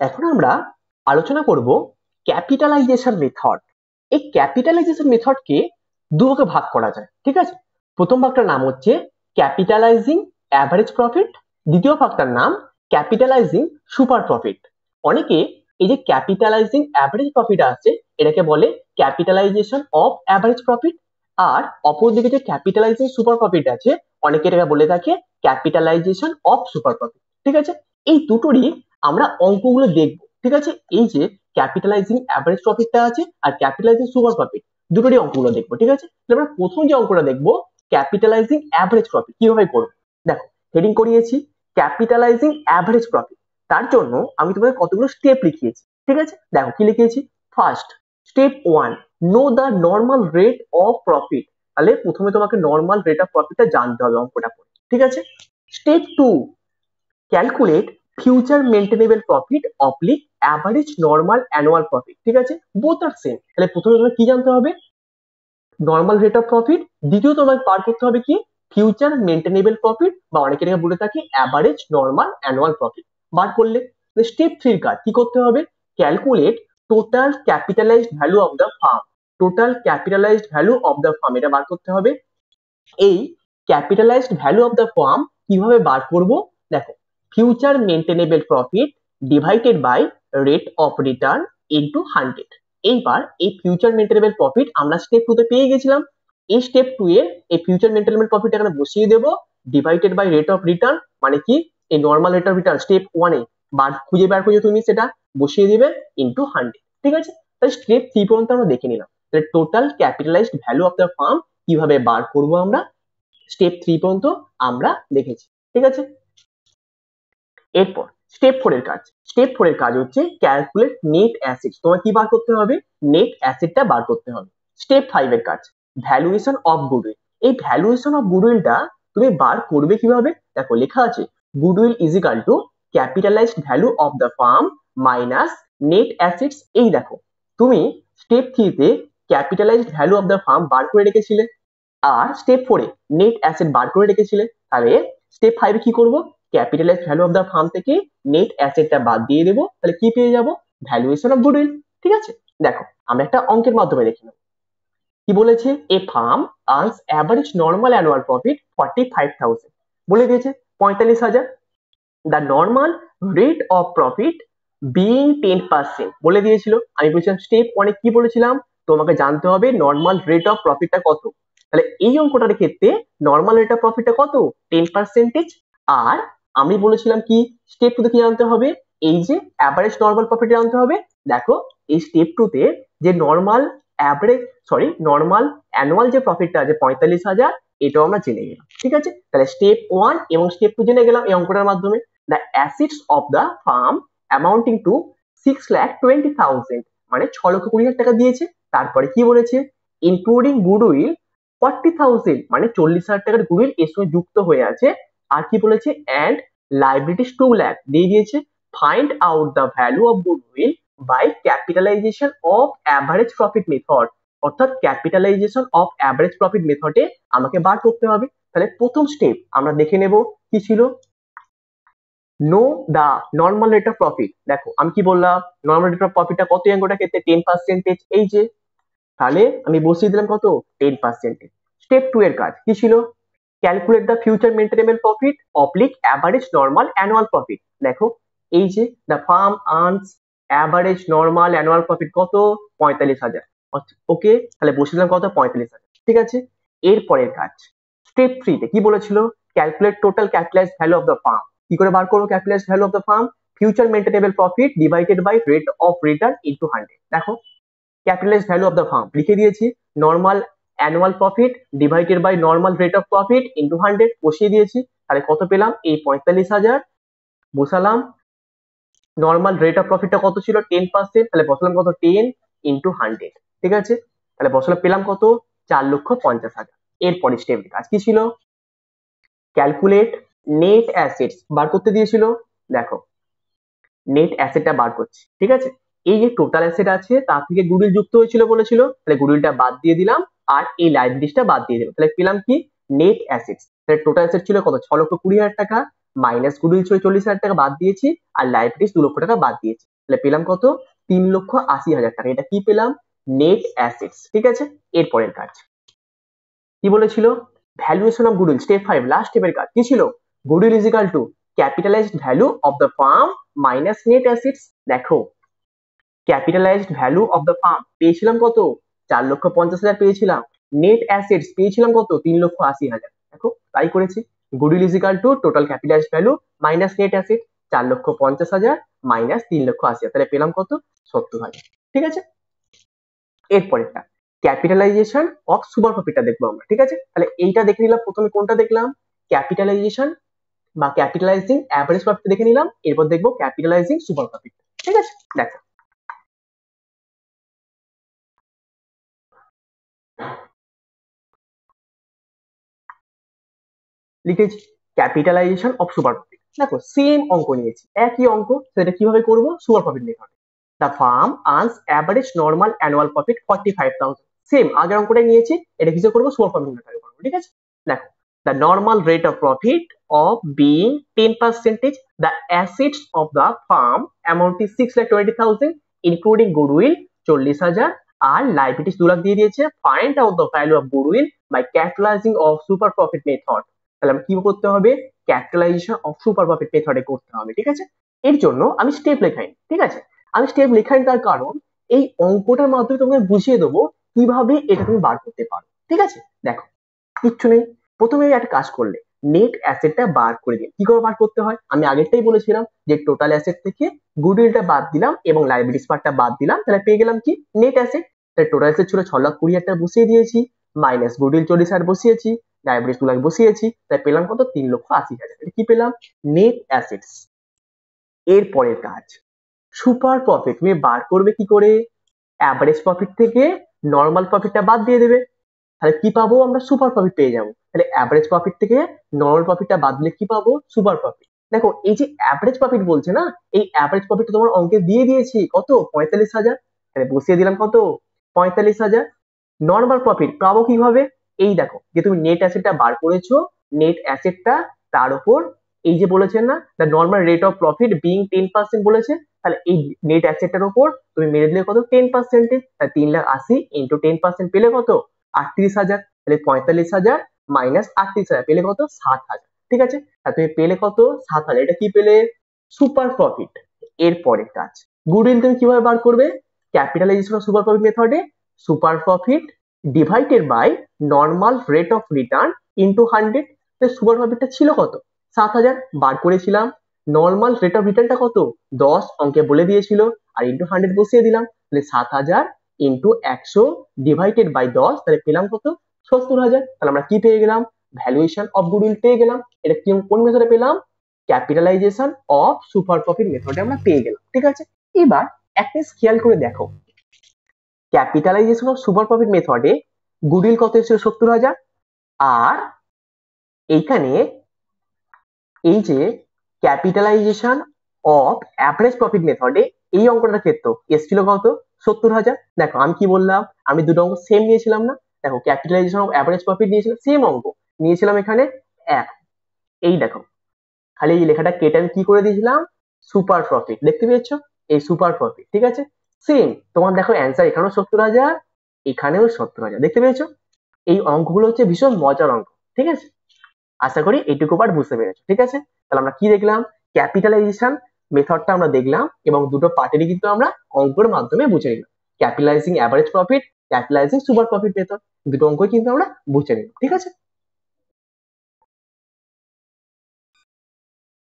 এখন আমরা আলোচনা করব ক্যাপিটালাইজেশন মেথড। এই ক্যাপিটালাইজেশন মেথডকে দুভাগে ভাগ করা যায়, ঠিক আছে। প্রথম ভাগটার নাম হচ্ছে ক্যাপিটালাইজিং অ্যাভারেজ প্রফিট, দ্বিতীয় ভাগটার নাম ক্যাপিটালাইজিং সুপার প্রফিট। অনেকে এই যে ক্যাপিটালাইজিং অ্যাভারেজ প্রফিট আছে এটাকে বলে ক্যাপিটালাইজেশন অফ অ্যাভারেজ প্রফিট, আর অপরদিকে যে ক্যাপিটালাইজিং সুপার প্রফিট আছে অনেকে এটাকে বলে থাকে ক্যাপিটালাইজেশন অফ সুপার প্রফিট, ঠিক আছে। এই দুটোরই আমরা অঙ্কগুলো দেখবো, ঠিক আছে। এই যে ক্যাপিটালাইজিং অ্যাভারেজ প্রফিটটা আছে আর ক্যাপিটালাইজিং সুপার প্রফিট, দুটোরই অঙ্কগুলো দেখবো, ঠিক আছে। আমরা প্রথম যে অঙ্কটা দেখবো ক্যাপিটালাইজিং অ্যাভারেজ প্রফিট কিভাবে করবো। দেখো হেডিং করিয়েছি ক্যাপিটালাইজিং অ্যাভারেজ প্রফিট, তার জন্য আমি তোমাদের কতগুলো স্টেপ লিখিয়েছি, ঠিক আছে। দেখো কি লিখিয়েছি। First step 1, know the normal rate of profit. তাহলে প্রথমে তোমাকে নর্মাল রেট অফ প্রফিটটা জানতে হবে অঙ্কটা পড়ে, ঠিক আছে। Step 2, calculate future maintainable profit oblique average normal annual profit, ঠিক আছে। Both are same. তাহলে প্রথমে তোমাকে কি জানতে হবে, নর্মাল রেট অফ প্রফিট, দ্বিতীয় তোমাকে বার করতে হবে কি ফিউচার মেইনটেনেবল প্রফিট, বা অনেকে এটাকে বলে থাকি অ্যাভারেজ নর্মাল অ্যানুয়াল প্রফিট। বার করলে স্টেপ 3 কাজ কি করতে হবে, calculate total capitalised value of the firm. Total capitalised value of the firm এটা বার করতে হবে। এই capitalised value of the firm কিভাবে বার করব, দেখো future maintainable profit divided by rate of return into 100। এইবার এই ফিউচার মেইনটেনেবল প্রফিট আমরা স্টেপ 2 তে পেয়ে গেছিলাম। এই স্টেপ 2 এ এই ফিউচার মেইনটেনেবল প্রফিট এখানে বসিয়ে দেব, divided by rate of return, মানে কি এই normal rate of return step 1 এ খুঁজে বার করে তুমি সেটা বসিয়ে দিবে ইনটু 100, ঠিক আছে। তাহলে স্টেপ 3 পর্যন্ত আমরা দেখে নিলাম। তাহলে total capitalised value of the firm কিভাবে বার করব আমরা স্টেপ 3 পর্যন্ত আমরা দেখেছি, ঠিক আছে। এরপর স্টেপ 4 এর কাজ। স্টেপ 4 এর কাজ হচ্ছে ক্যালকুলেট নেট অ্যাসেটস। তোমার কি বার করতে হবে, নেট অ্যাসেটটা বার করতে হবে। স্টেপ 5 এর কাজ ভ্যালুয়েশন অফ গুডউইল। এই ভ্যালুয়েশন অফ গুডউইলটা তুমি বার করবে কিভাবে, দেখো লেখা আছে goodwill is equal to capitalised value of the firm minus net assets. এই দেখো তুমি স্টেপ 3 তে capitalised value of the firm বার করে রেখেছিলে আর স্টেপ 4 এ নেট অ্যাসেট বার করে রেখেছিলে। তাহলে স্টেপ 5 এ কি করব, capitalised value of the firm থেকে নেট অ্যাসেটটা বাদ দিয়ে দেবো। তাহলে কি পেয়ে যাব, ভ্যালুয়েশন অফ গুডউইল, ঠিক আছে। দেখো আমরা একটা অঙ্কের মাধ্যমে দেখি নেব। কি বলেছে, a firm earns average normal annual profit 45,000, বলে দিয়েছে 45,000। The normal rate of profit being 10%, বলে দিয়েছিল। আমি বলছিলাম স্টেপ 1 এ কি বলেছিলাম, তোমাকে জানতে হবে নর্মাল রেট অফ প্রফিটটা কত। তাহলে এই অঙ্কটার ক্ষেত্রে নর্মাল রেট অফ প্রফিটটা কত, 10%। আর আমি বলেছিলাম কি স্টেপ 2 তে কি জানতে হবে, এই যে অ্যাভারেজ নর্মাল প্রফিট জানতে হবে। দেখো এই স্টেপ 2 তে যে নর্মাল নর্মাল অ্যানুয়াল যে প্রফিটটা আছে 45,000, এটাও আমরা জেনে গেলাম, ঠিক আছে। তাহলে স্টেপ 1 এবং স্টেপ 2 জেনে গেলাম এই অঙ্কটার মাধ্যমে। The assets of the farm amounting two 6,20,000, মানে 6,20,000 টাকা দিয়েছে। তারপরে কি বলেছে, ইনক্লুডিং গুডউইল 40,000, মানে 40,000 টাকার গুডউইল এর সঙ্গে যুক্ত হয়ে আছে। আর কি বলেছে, অ্যান্ড লাইবিলিটিস 2 লাখ দিয়ে দিয়েছে। Find out the value of goodwill by capitalisation of average profit method. অর্থাৎ ক্যাপিটালাইজেশন অফ অ্যাভারেজ প্রফিট মেথডে আমাকে বার করতে হবে। তাহলে প্রথম স্টেপ আমরা দেখে নেব কি ছিল, know the normal rate of profit. দেখো আমি কি বললাম, নর্মাল রেট অফ প্রফিটটা কত অঙ্কটার ক্ষেত্রে 10%, এই যে তাহলে আমি বসিয়ে দিলাম কত 10%। স্টেপ 2 এর কাজ কি ছিল, calculate the future maintainable profit oblique average normal annual profit. দেখো এই যে the firm earns average normal annual profit কত 45,000, ওকে। তাহলে বসিয়ে দিলাম কত 45,000, ঠিক আছে। এরপরের কাজ স্টেপ 3 তে কি বলেছিল, calculate total capitalised value of the firm. কি করে বার করবো capitalised value of the firm, future maintainable profit divided by rate of return into 100। দেখো capitalised value of the firm লিখে দিয়েছি, normal annual profit divided by normal rate of profit into 100 বসিয়ে দিয়েছি। তাহলে কত পেলাম, এই 45,000 বসালাম। নর্মাল রেট অফ প্রফিটটা কত ছিল 10%, তাহলে বসালাম কত 10 ইনটু 100, ঠিক আছে। তাহলে বসালাম পেলাম কত 4,50,000। এরপরে স্টেপ কাজ কি ছিল, ক্যালকুলেট নেট অ্যাসেটস বার করতে দিয়েছিল। দেখো নেট অ্যাসেটটা বার করছি, ঠিক আছে। এই যে টোটাল অ্যাসেট আছে তার থেকে গুডউইল যুক্ত হয়েছিল বলেছিল, তাহলে গুডউইলটা বাদ দিয়ে দিলাম আর এই লাইবিলিটিসটা বাদ দিয়ে দিলাম। তাহলে পেলাম কি নেট অ্যাসেটস। তাহলে টোটাল অ্যাসেট ছিল কত 6,20,000 টাকা, মাইনাস গুডউইল 40,000 টাকা বাদ দিয়েছি আর লাইবিলিটিস 2 লক্ষ টাকা বাদ দিয়েছি, তাহলে পেলাম কত 3,80,000 টাকা। এটা কি পেলাম নেট অ্যাসেটস। ঠিক আছে, এরপরের কাজ কি বলেছিল valuation of goodwill step 5 last স্টেপের কাজ কি ছিল goodwill is equal to capitalised value of the firm minus net assets. দেখো capitalised value of the firm পেয়েছিলাম কত 4,50,000 পেয়েছিলাম, নেট অ্যাসেটস পেয়েছিলাম কত 3,80,000। দেখো তাই করেছি goodwill is equal two total capitalised value minus net asset 4,50,000 minus 3,80,000, তাহলে পেলাম কত 70,000। ঠিক আছে, এরপরেরটা ক্যাপিটালাইজেশন অফ সুপার প্রফিটটা দেখবো আমরা। ঠিক আছে, তাহলে এইটা দেখে নিলাম, প্রথমে কোনটা দেখলাম ক্যাপিটালাইজেশন বা ক্যাপিটালাইজিং অ্যাভারেজ প্রফিট দেখে নিলাম, এরপর দেখবো ক্যাপিটালাইজিং সুপার প্রফিট। ঠিক আছে, দেখো লিখেছি ক্যাপিটালাইজেশন অফ সুপার প্রফিট। দেখো সেম অঙ্ক নিয়েছি, একই অঙ্ক, সেটা কিভাবে করব super profit method. The firm earns average normal annual profit 45,000। Same আগের অঙ্কটাই নিয়েছি, এটা কিসে করবো সুপার প্রফিট মেথডে করবো। ঠিক আছে, দেখো the normal rate of profit of being 10%, the assets of the farm amount is 6,20,000 including goodwill 40,000 R liabilities 2 lakh দিয়ে দিয়েছে। find out the value of goodwill by capitalizing of super profit method। তাহলে আমি কি করতে হবে ক্যাপিটালাইজেশন অফ সুপার প্রফিট মেথডে করতে হবে। ঠিক আছে, এর জন্য আমি স্টেপ লেখাই। ঠিক আছে, আমি স্টেপ লেখাই তার কারণ এই অঙ্কটার মাধ্যমে তোমাকে বুঝিয়ে দেবো কিভাবে এটা তুমি বার করতে পারো। ঠিক আছে, দেখো কিচ্ছু নেই, প্রথমে একটা কাজ করলে নেট অ্যাসেটটা বার করে দিন। কি করে বার করতে হয় আমি আগেরটাই বলেছিলাম যে টোটাল অ্যাসেট থেকে গুডউইলটা বাদ দিলাম এবং লাইবিলিটিস পার্টটা বাদ দিলাম, তাহলে পেয়ে গেলাম কি নেট অ্যাসেট। তাহলে টোটাল অ্যাসেট ছিল 6,20,000 টাকা বসিয়ে দিয়েছি, মাইনাস গুডউইল 40,000 বসিয়েছি, লাইবিলিটিস 2 লাখ বসিয়েছি, তাই পেলাম কত 3,80,000। এটা কি পেলাম নেট অ্যাসেটস। এর পরের কাজ সুপার প্রফিট তুমি বার করবে কি করে অ্যাভারেজ প্রফিট থেকে নর্মাল প্রফিটটা বাদ দিয়ে দেবে, তাহলে কি পাবো আমরা সুপার প্রফিট পেয়ে যাবো। তাহলে অ্যাভারেজ প্রফিট থেকে নর্মাল প্রফিটটা বাদ দিলে কি পাবো সুপার প্রফিট। দেখো এই যে অ্যাভারেজ প্রফিট বলছে না, এই অ্যাভারেজ প্রফিটটা তোমার অঙ্কে দিয়ে দিয়েছি কত 45,000, তাহলে বসিয়ে দিলাম কত 45,000। নর্মাল প্রফিট পাবো কিভাবে এই দেখো যে তুমি নেট অ্যাসেটটা বার করেছো, নেট অ্যাসেটটা তার উপর এই যে বলেছেন না the normal rate of profit being 10% বলেছে, তাহলে এই নেট অ্যাসেটটার উপর তুমি মেরে দিলে কত 10%, তাহলে 3,80,000 ইন্টু 10% পেলে কত 38,000, তাহলে 45,000 মাইনাস 38,000 পেলে কত 7,000। ঠিক আছে, তাহলে তুমি পেলে কত 7,000, এটা কি পেলে সুপার প্রফিট। এর পরের কাজ গুডউইল তুমি কিভাবে বার করবে ক্যাপিটালাইজেশন অফ সুপার প্রফিট মেথডে super profit divided by normal rate of return into 100। Super প্রফিটটা ছিল কত 7,000 বার করেছিলাম, নর্মাল রেট অফ রিটার্নটা কত 10 অঙ্কে বলে দিয়েছিল আর ইন্টু 100 বসিয়ে দিলাম, তাহলে 7,000 ইন্টু 100 ডিভাইডেড বাই 10, তাহলে পেলাম কত 70,000। তাহলে আমরা কি পেয়ে গেলাম ভ্যালুয়েশন অফ গুডউইল পেয়ে গেলাম। এটা কি কোন মেথডে পেলাম ক্যাপিটালাইজেশন অফ সুপার প্রফিট মেথডে আমরা পেয়ে গেলাম। ঠিক আছে, এবার একটা খেয়াল করে দেখো ক্যাপিটালাইজেশন অফ সুপার প্রফিট মেথডে গুডউইল কত এসেছিল 70,000 আর এইখানে এই যে ক্যাপিটালাইজেশন অফ অ্যাভারেজ প্রফিট মেথডে এই অঙ্কটার ক্ষেত্রে এসেছিল কত 70,000। দেখো আমি কি বললাম আমি দুটো অঙ্ক সেম নিয়েছিলাম না, দেখো ক্যাপিটালাইজেশন অফ অ্যাভারেজ প্রফিট নিয়েছিলাম সেম অঙ্ক নিয়েছিলাম এখানে এক, এই দেখো খালি এই লেখাটা কেটে আমি কি করে দিয়েছিলাম সুপার প্রফিট, দেখতে পেয়েছো এই সুপার প্রফিট। ঠিক আছে, সেম তোমার দেখো অ্যান্সার এখানেও 70,000 এখানেও 70,000, দেখতে পেয়েছো এই অঙ্কগুলো হচ্ছে ভীষণ মজার অঙ্ক। ঠিক আছে, আশা করি এইটুকু পার্ট বুঝতে পেরেছো। ঠিক আছে, তাহলে আমরা কি দেখলাম ক্যাপিটালাইজেশন মেথডটা আমরা দেখলাম এবং দুটো পার্টেরই কিন্তু আমরা অঙ্কের মাধ্যমে বুঝে নিলাম capitalising average profit, capitalising super profit method, দুটো অঙ্কই কিন্তু আমরা বুঝে নিলাম। ঠিক আছে।